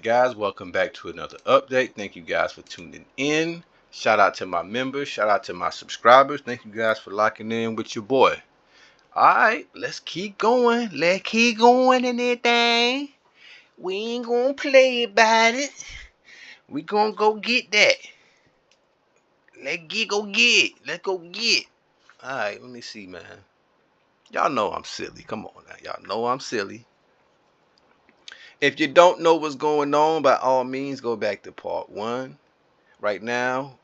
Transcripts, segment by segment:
Alright guys, welcome back to another update. Thank you guys for tuning in. Shout out to my members, shout out to my subscribers. Thank you guys for locking in with your boy. Alright, let's keep going. Let's keep going in that thing. We ain't gonna play about it. We gonna go get that. Let's go get. Let's go get. Alright, let me see, man. Y'all know I'm silly. Come on now. Y'all know I'm silly. If you don't know what's going on, by all means, go back to part 1. Right now,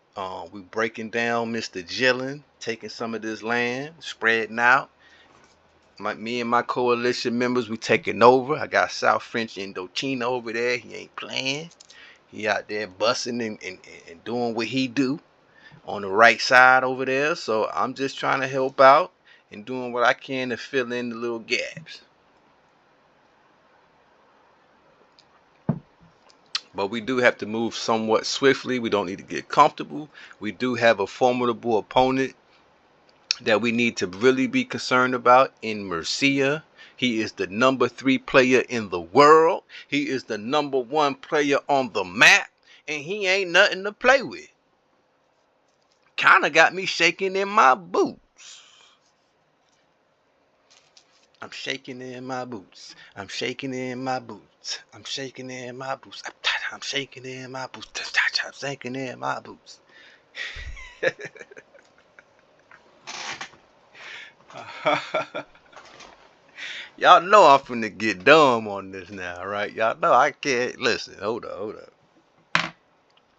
we breaking down Mr. Jillin, taking some of this land, spreading out. Me and my coalition members, we taking over. I got South French Indochina over there. He ain't playing. He out there busting and doing what he do on the right side over there. So I'm just trying to help out and doing what I can to fill in the little gaps. But we do have to move somewhat swiftly. We don't need to get comfortable. We do have a formidable opponent that we need to really be concerned about in Murcia. He is the number 3 player in the world. He is the number 1 player on the map. And he ain't nothing to play with. Kinda got me shaking in my boots. I'm shaking in my boots. I'm shaking in my boots. I'm shaking in my boots. I'm shaking in my boots. I'm shaking in my boots. Y'all know I'm finna get dumb on this now, right? Y'all know I can't listen. Hold up.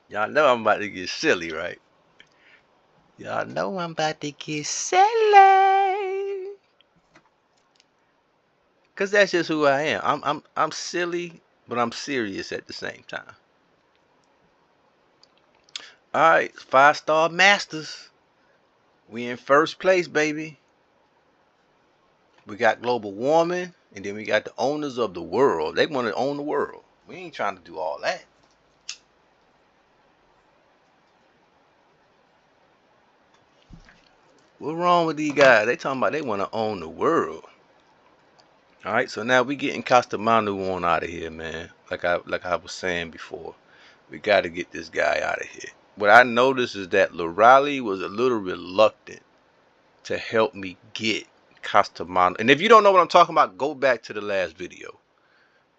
Y'all know I'm about to get silly, right? Y'all know I'm about to get silly. Cause that's just who I am. I'm silly, but I'm serious at the same time. Alright, 5-star masters. We in first place, baby. We got global warming, and then we got the owners of the world. They want to own the world. We ain't trying to do all that. What's wrong with these guys? They talking about they want to own the world. Alright, so now we getting Castamanu on out of here, man. Like I was saying before. We got to get this guy out of here. What I noticed is that Lorali was a little reluctant to help me get Castamanu. And if you don't know what I'm talking about, go back to the last video.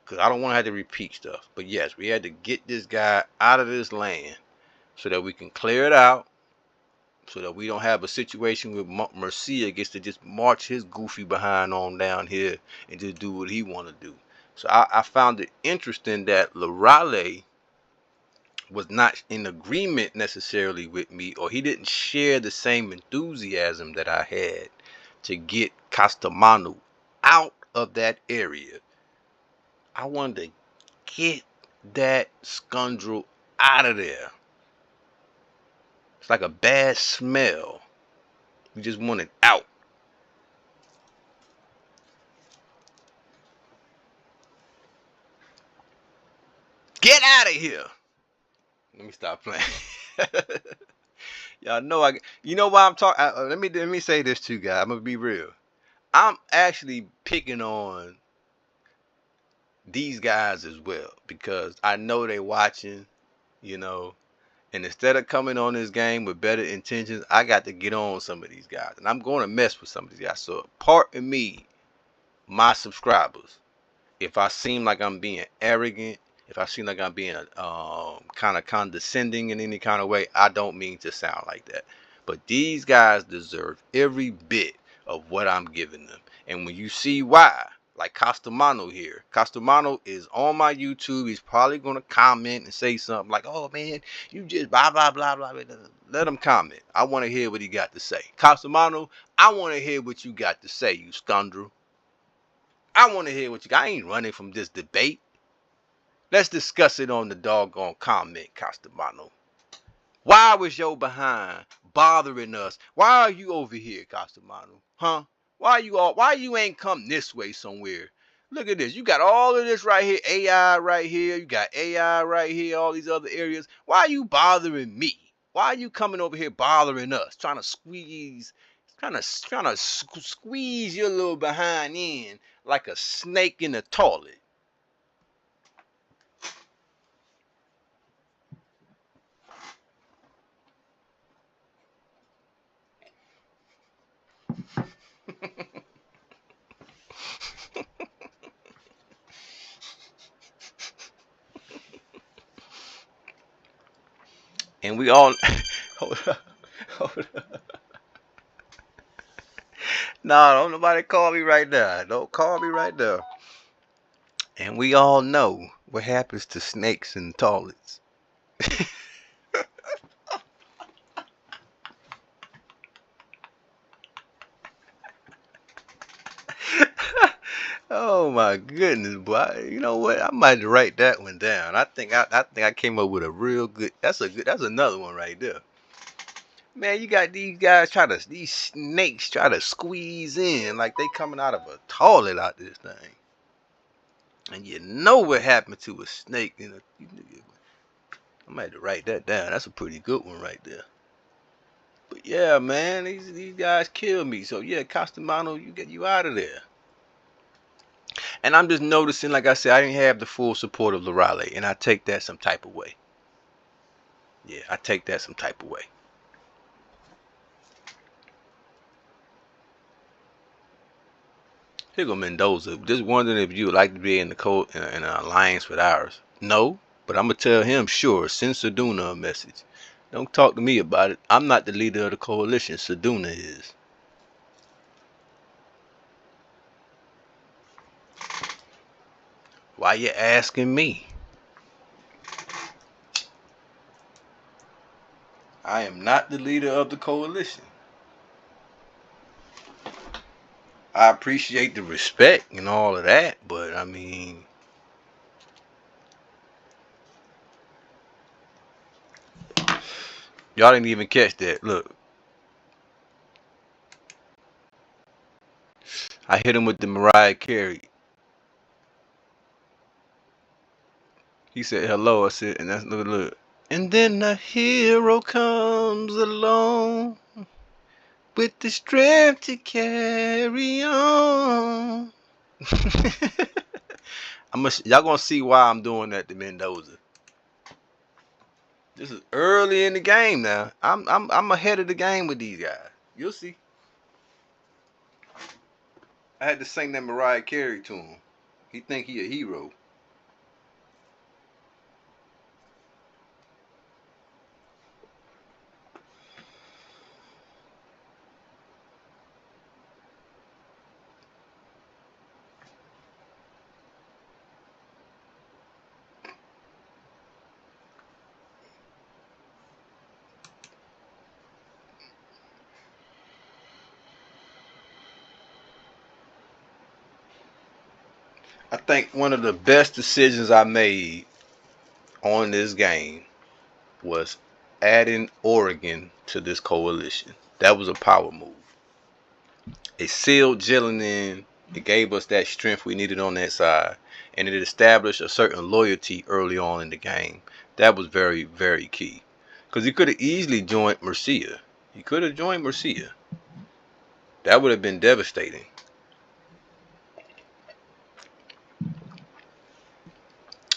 Because I don't want to have to repeat stuff. But yes, we had to get this guy out of this land so that we can clear it out. So that we don't have a situation where Murcia gets to just march his goofy behind on down here and just do what he want to do. So I found it interesting that Lorale was not in agreement necessarily with me, or he didn't share the same enthusiasm that I had to get Castamanu out of that area. I wanted to get that scoundrel out of there. It's like a bad smell. We just want it out. Get out of here. Let me stop playing. Y'all know you know why I'm talking. Let me say this to you guys. I'm gonna be real. I'm actually picking on these guys as well because I know they watching, you know, and instead of coming on this game with better intentions, I got to get on some of these guys, and I'm going to mess with some of these guys. So pardon me, my subscribers, if I seem like I'm being arrogant, if I seem like I'm being kind of condescending in any kind of way, I don't mean to sound like that. But these guys deserve every bit of what I'm giving them. And when you see why, like Castamano here, Castamano is on my YouTube. He's probably going to comment and say something like, oh man, you just blah, blah, blah, blah. Let him comment. I want to hear what he got to say. Castamano, I want to hear what you got to say, you scoundrel. I want to hear what you got. I ain't running from this debate. Let's discuss it on the doggone comment, Castamano. Why was your behind bothering us? Why are you over here, Castamano? Huh? Why you ain't come this way somewhere? Look at this. You got all of this right here. AI right here. You got AI right here. All these other areas. Why are you bothering me? Why are you coming over here bothering us? Trying to squeeze your little behind in like a snake in the toilet. And we all hold up, hold up. No, don't nobody call me right now. Don't call me right now. And we all know what happens to snakes in toilets. Oh my goodness, boy! You know what? I might write that one down. I think I came up with a real good. That's another one right there. Man, you got these snakes try to squeeze in like they coming out of a toilet out this thing. And you know what happened to a snake in a. I might have to write that down. That's a pretty good one right there. But yeah, man, these guys kill me. So yeah, Castamano, you get you out of there. And I'm just noticing, like I said, I didn't have the full support of Lorale, and I take that some type of way. Yeah, I take that some type of way. Here go Mendoza. Just wondering if you would like to be in the in an alliance with ours. No, but I'm gonna tell him. Sure, send Saduna a message. Don't talk to me about it. I'm not the leader of the coalition. Saduna is. Why you asking me? I am not the leader of the coalition. I appreciate the respect and all of that, but I mean, y'all didn't even catch that. Look, I hit him with the Mariah Carey. He said hello. I said, and that's look. And then a hero comes along with the strength to carry on. Y'all gonna see why I'm doing that to Mendoza. This is early in the game now. I'm ahead of the game with these guys. You'll see. I had to sing that Mariah Carey to him. He think he a hero. I think one of the best decisions I made on this game was adding Oregon to this coalition. That was a power move. It sealed Jillian in. It gave us that strength we needed on that side. And it established a certain loyalty early on in the game. That was very, very key. Because he could have easily joined Murcia. He could have joined Murcia. That would have been devastating.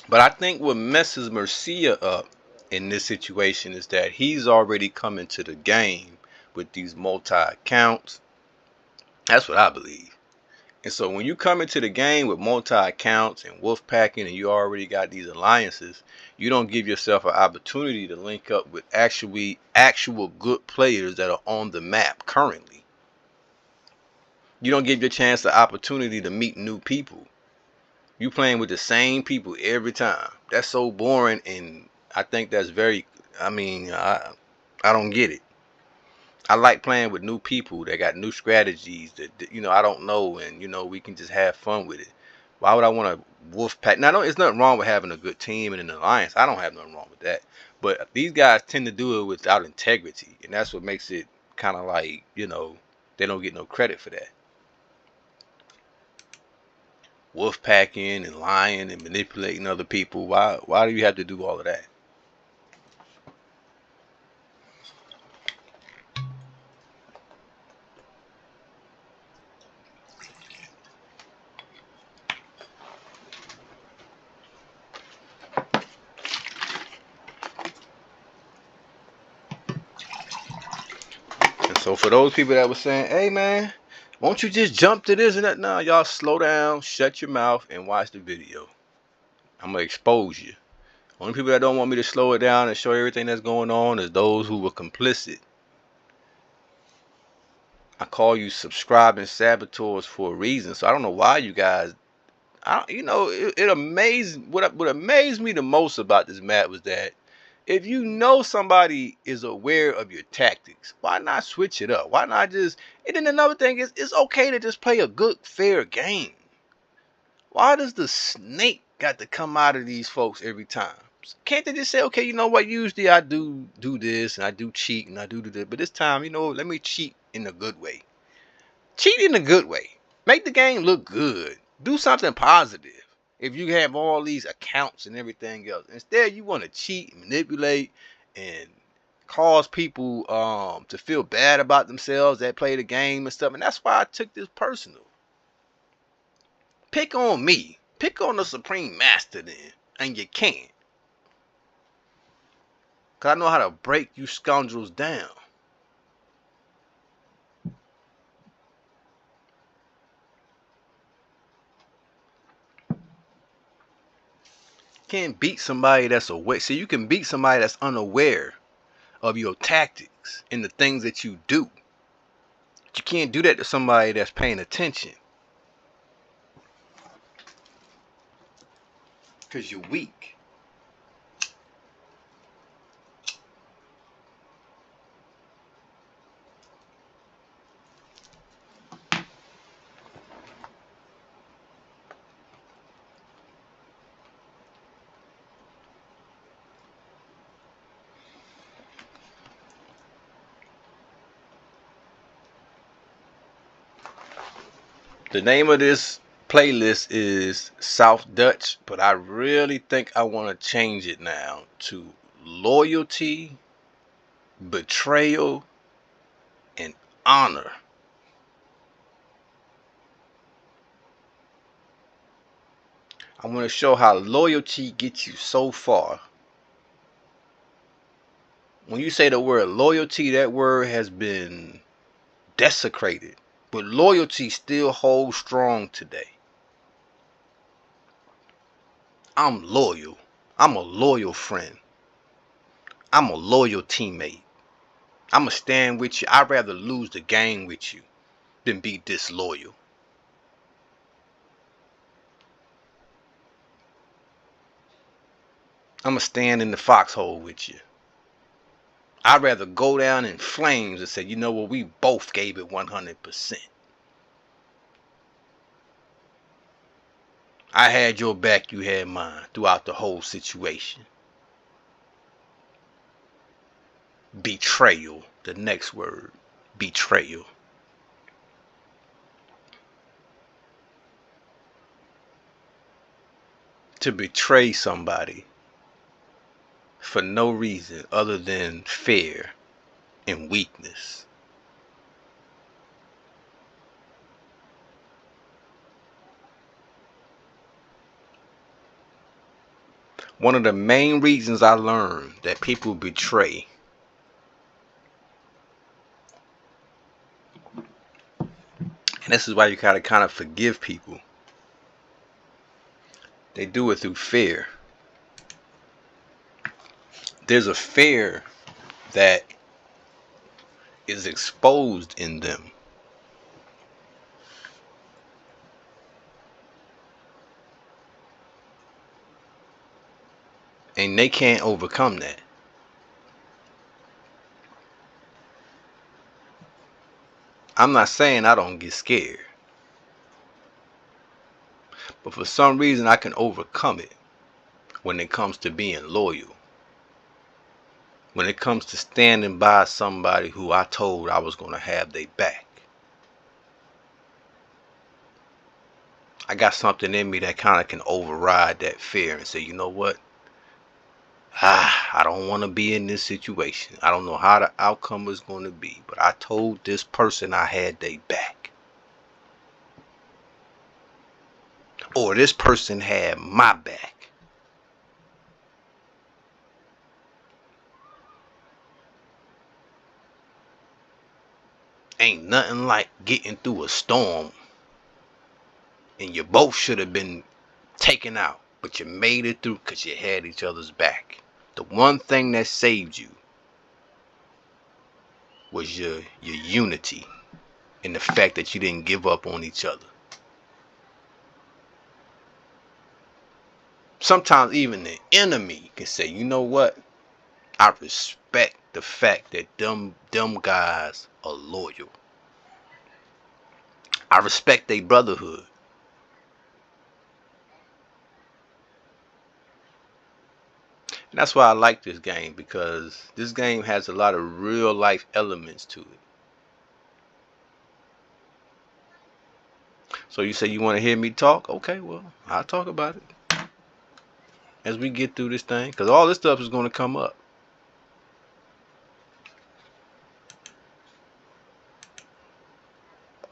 But I think what messes Murcia up in this situation is that he's already come into the game with these multi-accounts. That's what I believe. And so when you come into the game with multi-accounts and wolf packing and you already got these alliances, you don't give yourself an opportunity to link up with actual good players that are on the map currently. You don't give your chance the opportunity to meet new people. You playing with the same people every time. That's so boring, and I think that's very. I mean, I don't get it. I like playing with new people that got new strategies that I don't know, and we can just have fun with it. Why would I want to wolf pack? Now, it's nothing wrong with having a good team and an alliance. I don't have nothing wrong with that. But these guys tend to do it without integrity, and that's what makes it kind of like they don't get no credit for that. Wolf packing and lying and manipulating other people. Why do you have to do all of that? And so for those people that were saying, hey man, Won't you just jump to this and that? No, y'all slow down, shut your mouth, and watch the video. I'm gonna expose you. Only people that don't want me to slow it down and show everything that's going on is those who were complicit. I call you subscribing saboteurs for a reason. So I don't know why you guys. It amazed. What amazed me the most about this map was that if you know somebody is aware of your tactics, why not switch it up? Why not just? And then another thing is, it's okay to just play a good, fair game. Why does the snake got to come out of these folks every time? Can't they just say, okay, you know what? Usually I do this and I do cheat and I do this, but this time, let me cheat in a good way. Cheat in a good way. Make the game look good. Do something positive. If you have all these accounts and everything else, instead you want to cheat, manipulate, and cause people to feel bad about themselves that play the game and stuff. And that's why I took this personal. Pick on me. Pick on the Supreme Master then. And you can't. Because I know how to break you scoundrels down. Can't beat somebody that's aware. See, you can beat somebody that's unaware of your tactics and the things that you do. But you can't do that to somebody that's paying attention. Because you're weak. The name of this playlist is South Dutch, but I really think I want to change it now to loyalty, betrayal, and honor. I want to show how loyalty gets you so far. When you say the word loyalty, that word has been desecrated, but loyalty still holds strong today. I'm loyal. I'm a loyal friend. I'm a loyal teammate. I'm going to stand with you. I'd rather lose the game with you than be disloyal. I'm going to stand in the foxhole with you. I'd rather go down in flames and say, you know what, we both gave it 100%. I had your back, you had mine throughout the whole situation. Betrayal, the next word, betrayal. To betray somebody for no reason other than fear and weakness. One of the main reasons I learned that people betray, and this is why you gotta kind of forgive people, they do it through fear. There's a fear that is exposed in them. And they can't overcome that. I'm not saying I don't get scared. But for some reason I can overcome it when it comes to being loyal. When it comes to standing by somebody who I told I was going to have their back. I got something in me that kind of can override that fear and say, you know what? I don't want to be in this situation. I don't know how the outcome is going to be, but I told this person I had their back. Or this person had my back. ain't nothing like getting through a storm and you both should have been taken out, but you made it through because you had each other's back. The one thing that saved you was your unity and the fact that you didn't give up on each other. Sometimes even the enemy can say, you know what? I respect the fact that them guys are loyal. I respect their brotherhood. And that's why I like this game, because this game has a lot of real life elements to it. So you say you want to hear me talk? Okay, well, I'll talk about it as we get through this thing, because all this stuff is going to come up.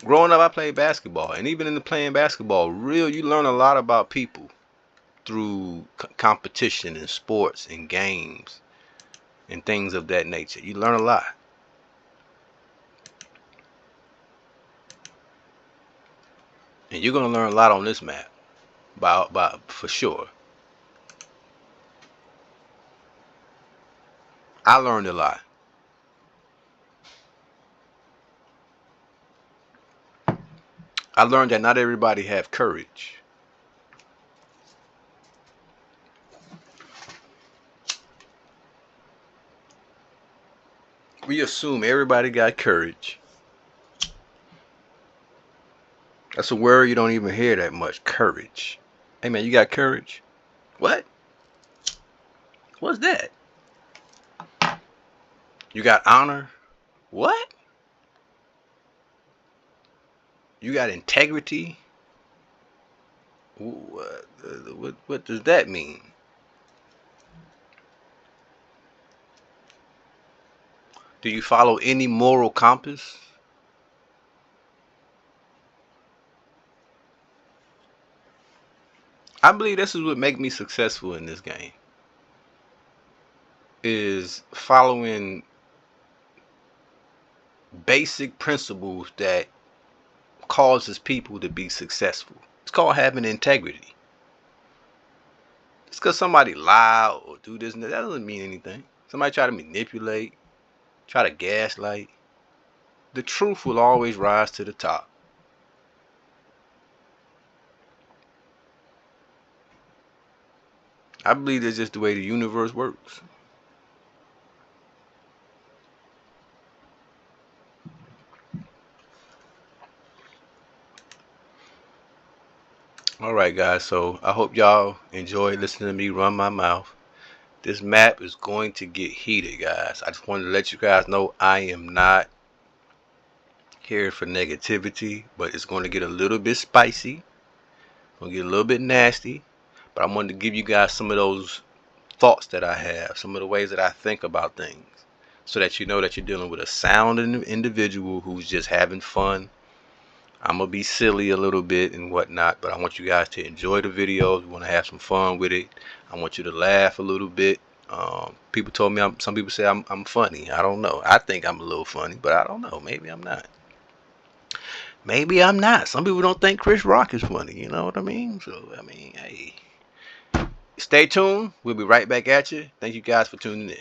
Growing up, I played basketball, and even in the playing basketball, you learn a lot about people through competition and sports and games and things of that nature. You learn a lot. And you're going to learn a lot on this map, for sure. I learned a lot. I learned that not everybody have courage. We assume everybody got courage. That's a word you don't even hear that much. Courage. Hey man, you got courage? What? What's that? You got honor? What? You got integrity? What does that mean? Do you follow any moral compass? I believe this is what makes me successful in this game. Is following basic principles that causes people to be successful. It's called having integrity. Just because somebody lie or do this and that doesn't mean anything. Somebody try to manipulate, try to gaslight. The truth will always rise to the top. I believe that's just the way the universe works. Alright guys, so I hope y'all enjoy listening to me run my mouth. This map is going to get heated, guys. I just wanted to let you guys know I am not here for negativity, but it's going to get a little bit spicy. Going to get a little bit nasty. But I wanted to give you guys some of those thoughts that I have, some of the ways that I think about things, so that you know that you're dealing with a sound individual who's just having fun. I'm going to be silly a little bit and whatnot, but I want you guys to enjoy the videos. We want to have some fun with it. I want you to laugh a little bit. People told me, some people say I'm funny. I don't know. I think I'm a little funny, but I don't know. Maybe I'm not. Maybe I'm not. Some people don't think Chris Rock is funny. You know what I mean? So, I mean, hey. Stay tuned. We'll be right back at you. Thank you guys for tuning in.